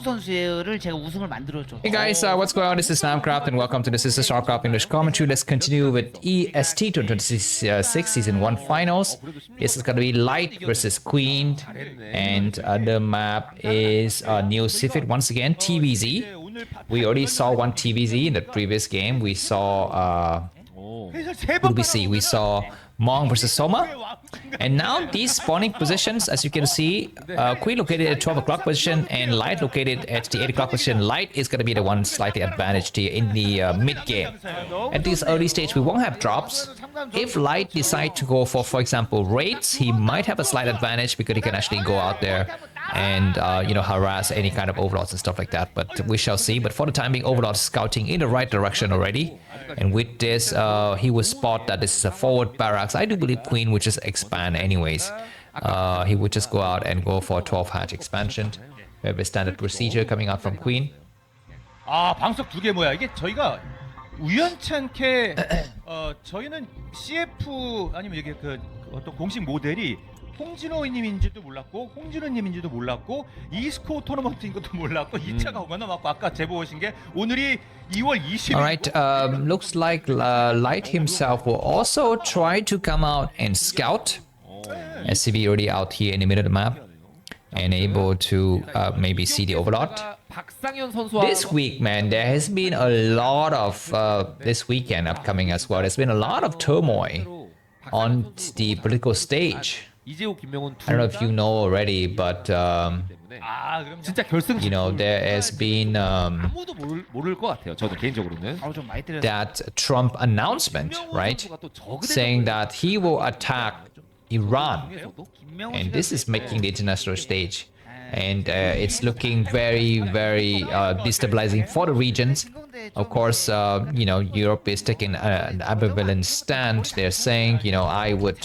선수를 제가 우승을 만들어줘. Hey guys, what's going on? This is Namkraft and welcome to the Starcraft English commentary. Let's continue with EST 2026 Season 1 Finals. This is going to be Light versus Queen. And the map is new Sylphid once again, TvZ. We already saw one TvZ in the previous game. We saw... who did we see? We saw Monk versus Soma. And now these spawning positions, as you can see, Queen located at 12 o'clock position and Light located at the 8 o'clock position. Light is going to be the one slightly advantaged here in the mid-game. At this early stage, we won't have drops. If Light decides to go for example, raids, he might have a slight advantage because he can actually go out there and harass any kind of overlords and stuff like that. But we shall see. But for the time being, Overlord is scouting in the right direction already. And with this, he will spot that this is a forward barracks. I do believe Queen would just expand anyways. He would just go out and go for a 12 hatch expansion. We have a standard procedure coming out from Queen. 아, 방석 두 개 뭐야? 이게 저희가 우연치 않게 저희는 CF 아니면 이게 그 어떤 공식 모델이 홍진호님인지도 몰랐고 홍진호님인지도 몰랐고 e스코어 토너먼트인 것도 몰랐고 2차가 얼마나 맞고 아까 제보 오신 게 오늘이 2월 20일. Alright, looks like Light himself will also try to come out and scout. SCV already out here in the middle of the map and able to maybe see the Overlord. This week, man, there has been a lot of this weekend upcoming as well. There's been a lot of turmoil on the political stage. I don't know if you know already, but you know, there has been that Trump announcement, right, saying that he will attack Iran, and this is making the international stage, and it's looking very, very destabilizing for the regions. Of course, Europe is taking an ambivalent stand. They're saying, I would,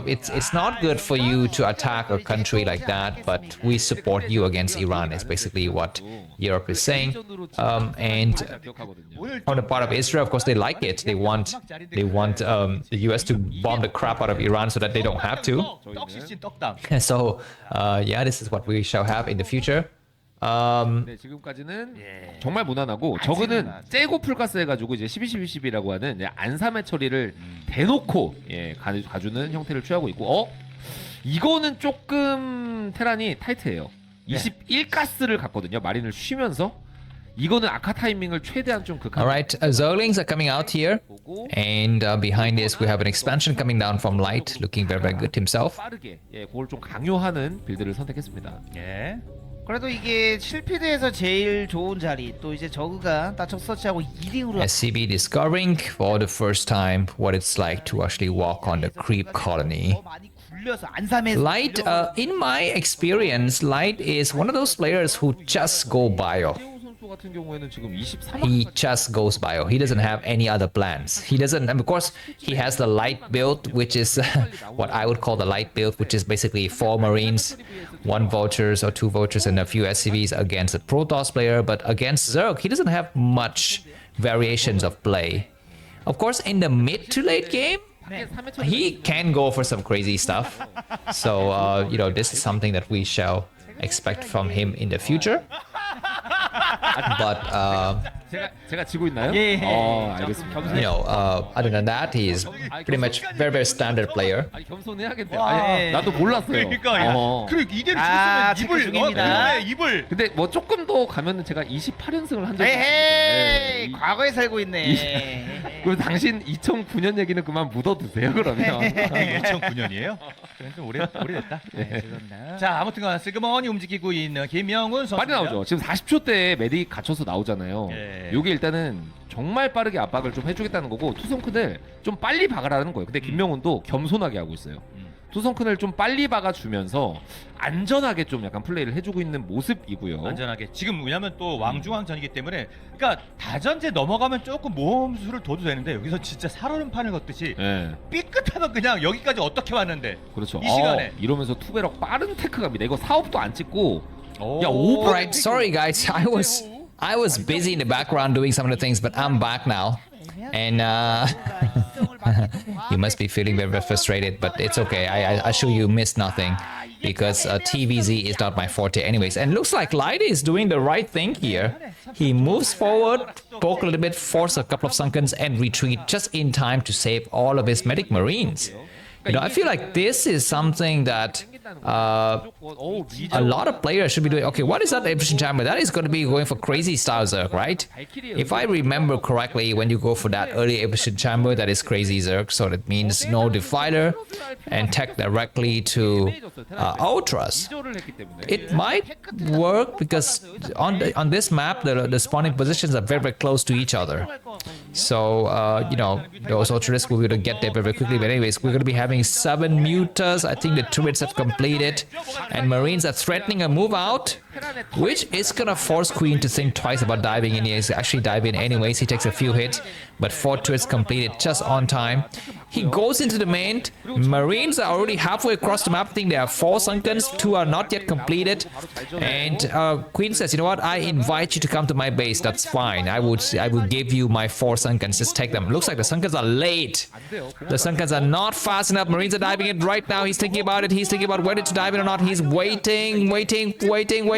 it's not good for you to attack a country like that, but we support you against Iran is basically what Europe is saying. And on the part of Israel, of course, they like it. They want the US to bomb the crap out of Iran so that they don't have to. So, yeah, this is what we shall have in the future. 네, 지금까지는 정말 무난하고 저그는 째고 풀가스 해가지고 이제 12-12-12라고 하는 안삼의 처리를 대놓고 가주는 형태를 취하고 있고 이거는 조금 테란이 타이트해요. 21가스를 갔거든요. 마린을 쉬면서 이거는 아카 타이밍을 최대한 좀 극한. Alright, Zerglings are coming out here, and behind this we have an expansion coming down from Light, looking very, very good himself. 빠르게 그걸 좀 강요하는 빌드를 선택했습니다. 예. 그래도 이게 실피드에서 제일 좋은 자리 또 이제 저그가 따척 서치하고 2링으로 SCB discovering for the first time what it's like to actually walk on the creep colony. Light, in my experience, Light is one of those players who just go bio. He just goes bio. He doesn't have any other plans. He doesn't, and of course, he has the light build, which is what I would call the light build, which is basically 4 Marines, 1 Vultures or 2 Vultures and a few SCVs against a Protoss player. But against Zerg, he doesn't have much variations of play. Of course, in the mid to late game, he can go for some crazy stuff. So, this is something that we shall expect from him in the future. But 제가 지고 있나요? 예. 알겠습니다. other than that, he is pretty much very, very standard player. 겸손해야겠네. 나도 몰랐어요. 그러니까 그래 이대로 죽으면 입을. 근데 뭐 조금 더 가면은 제가 28연승을 한 적이 에헤이, 과거에 살고 있네. 그럼 당신 2009년 얘기는 그만 묻어두세요 그러면. 2009년이에요? 좀 오래됐다. 죄송합니다. 자, 아무튼간 슬그머니 움직이고 있는 김명훈 선수. 빨리 나오죠. 지금 40초 때 메딕 갇혀서 나오잖아요. 요게 일단은 정말 빠르게 압박을 좀 해주겠다는 거고 투성큰을 좀 빨리 박으라는 거예요. 근데 김명훈도 겸손하게 하고 있어요. 투성큰을 좀 빨리 박아주면서 안전하게 좀 약간 플레이를 해주고 있는 모습이고요. 안전하게. 지금 왜냐면 또 왕중왕전이기 때문에 그러니까 다전제 넘어가면 조금 모험수를 둬도 되는데 여기서 진짜 살얼음판을 걷듯이 삐끗하면 그냥 여기까지 어떻게 왔는데 그렇죠. 이 시간에 이러면서 투베럭 빠른 테크 갑니다. 이거 사업도 안 찍고 야 5분 Alright, sorry guys, I was busy in the background doing some of the things, but I'm back now. And you must be feeling very, very frustrated, but it's okay. I assure you missed nothing. because TvZ is not my forte anyways. And looks like Light is doing the right thing here. He moves forward, poke a little bit, force a couple of Sunkens, and retreat just in time to save all of his medic marines. You know, I feel like this is something that a lot of players should be doing. Okay, what is that efficient chamber? That is going to be going for crazy style Zerg, right? If I remember correctly, when you go for that early efficient chamber, that is crazy Zerg. So that means no defiler and tech directly to ultras. It might work because on this map, the spawning positions are very, very close to each other. So, you know, those ultras will be able to get there very, very quickly. But anyways, we're going to be having 7 mutas. I think the turrets have completed. And Marines are threatening a move out, which is going to force Queen to think twice about diving in. He's actually diving in anyways. He takes a few hits, but 4 turrets completed just on time. He goes into the main. Marines are already halfway across the map. I think there are 4 Sunkens. 2 are not yet completed. And Queen says, you know what? I invite you to come to my base. That's fine. I will give you my 4 Sunkens. Just take them. Looks like the Sunkens are late. The Sunkens are not fast enough. Marines are diving in right now. He's thinking about it. He's thinking about whether to dive in or not. He's waiting. And at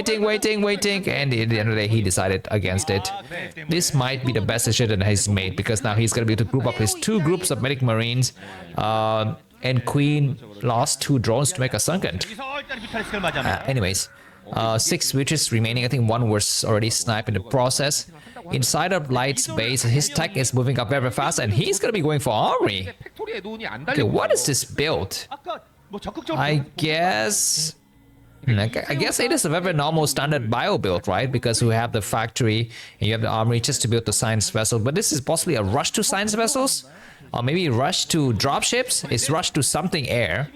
the end of the day, he decided against it. This might be the best decision that he's made, because now he's going to be able to group up his 2 groups of medic Marines. And Queen lost 2 drones to make a Sunken. Anyways, 6 witches remaining. I think 1 was already sniped in the process. Inside of Light's base, his tech is moving up very, very fast, and he's going to be going for armory. Okay, what is this build? I guess it is a very normal standard bio build, right? Because we have the factory and you have the armory just to build the science vessel. But this is possibly a rush to science vessels, or maybe rush to dropships. It's rush to something air,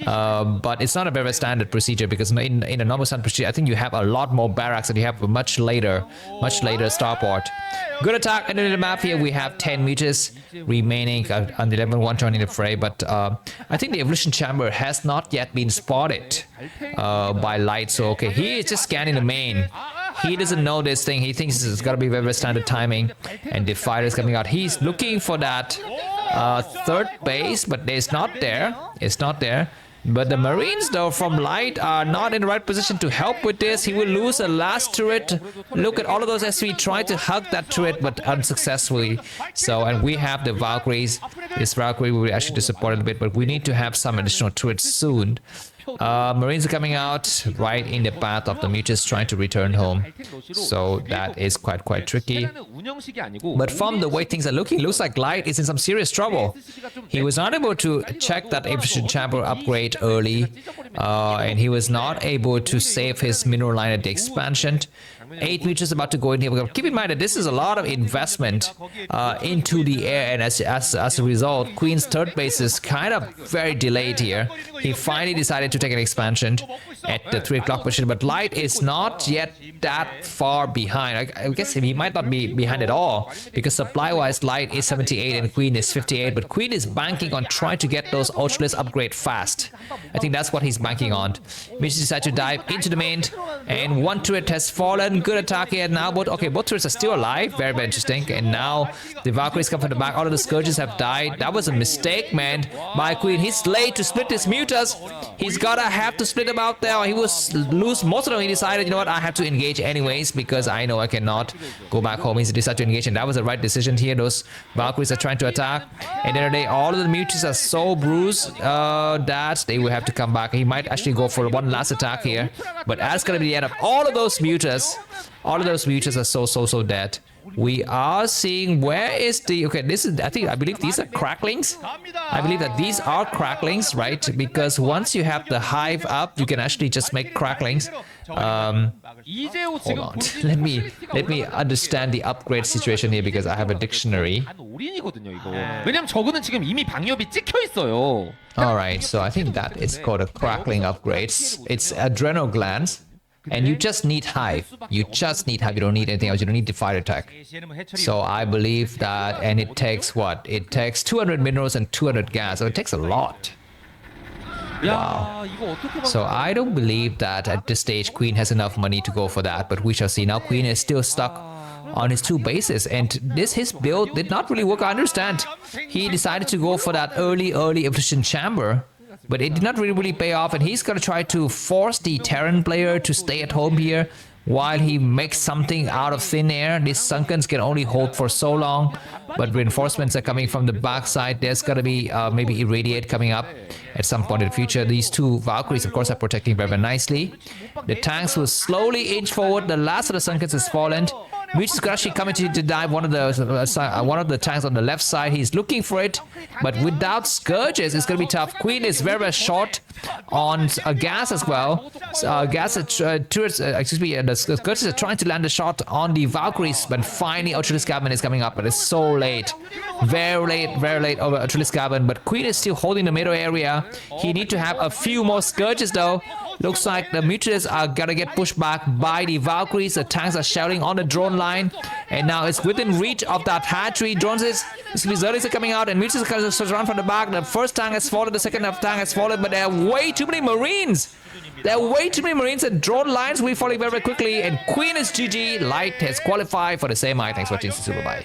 but it's not a very standard procedure, because in a normal standard procedure, I think you have a lot more barracks and you have a much later starport. Good attack into the map here. We have 10 meters remaining on the 11-1 joining the fray, but I think the evolution chamber has not yet been spotted by Light. So okay, he is just scanning the main. He doesn't know this thing. He thinks it's gotta be very, very standard timing, and the fighter is coming out. He's looking for that 3rd base, but it's not there. It's not there. But the Marines, though, from Light are not in the right position to help with this. He will lose a last turret. Look at all of those SV trying to hug that turret, but unsuccessfully. So, and we have the Valkyries. This Valkyrie will actually support it a bit, but we need to have some additional turrets soon. Marines are coming out right in the path of the mutas trying to return home. So that is quite tricky. But from the way things are looking, looks like Light is in some serious trouble. He was not able to check that efficient chamber upgrade early, and he was not able to save his mineral line at the expansion. 8 meters about to go in here. Keep in mind that this is a lot of investment into the air, and as a result, Queen's 3rd base is kind of very delayed here. He finally decided to take an expansion at the 3 o'clock position, but Light is not yet that far behind. I guess he might not be behind at all, because supply-wise, Light is 78 and Queen is 58, but Queen is banking on trying to get those ultralists upgrade fast. I think that's what he's banking on. Mitch decided to dive into the main, and 1 turret has fallen. Good attack here now. Both turrets are still alive. Very, very interesting. And now the Valkyries come from the back. All of the Scourges have died. That was a mistake, man, by Queen. He's late to split his mutas. He's gotta have to split them out there. He will lose most of them. He decided, you know what, I have to engage anyways, because I know I cannot go back home. He decided to engage, and that was the right decision here. Those Valkyries are trying to attack. And then all of the mutas are so bruised that they will have to come back. He might actually go for 1 last attack here, but that's gonna be the end of all of those mutas. All of those mutas are so dead. We are seeing, where is the, okay, this is, I believe these are cracklings. I believe that these are cracklings, right? Because once you have the hive up, you can actually just make cracklings. Hold on. Let me understand the upgrade situation here, because I have a dictionary. Alright, so I think that is called a crackling upgrades. It's adrenal glands. And you just need hive. You just need hive. You don't need anything else. You don't need defile attack. So I believe that, and it takes what? It takes 200 minerals and 200 gas. So it takes a lot. Wow. So I don't believe that at this stage Queen has enough money to go for that. But we shall see. Now Queen is still stuck on his 2 bases, and his build did not really work. I understand. He decided to go for that early efficient chamber. but it did not really pay off, and he's going to try to force the Terran player to stay at home here while he makes something out of thin air. These Sunkens can only hold for so long, but reinforcements are coming from the backside. There's going to be maybe Irradiate coming up at some point in the future. These two Valkyries, of course, are protecting very nicely. The tanks will slowly inch forward. The last of the Sunkens has fallen. Mitch is actually coming to dive one of the tanks on the left side. He's looking for it, but without Scourges, it's going to be tough. Queen is very short on gas as well. The Scourges are trying to land a shot on the Valkyries, but finally Ultralis Cabin is coming up, but it's so late. Very late over Ultralis Cabin, but Queen is still holding the middle area. He needs to have a few more Scourges though. Looks like the Mutilates are gonna get pushed back by the Valkyries. The tanks are shouting on the drone line, and now it's within reach of that hatchery. Drones Zerg are coming out, and Mutilates are going to run from the back. The first tank has fallen, the second tank has fallen, but there are way too many Marines. There are way too many Marines, and drone lines will be falling very quickly. And Queen is GG. Light has qualified for the same eye. Thanks for watching. Super bye.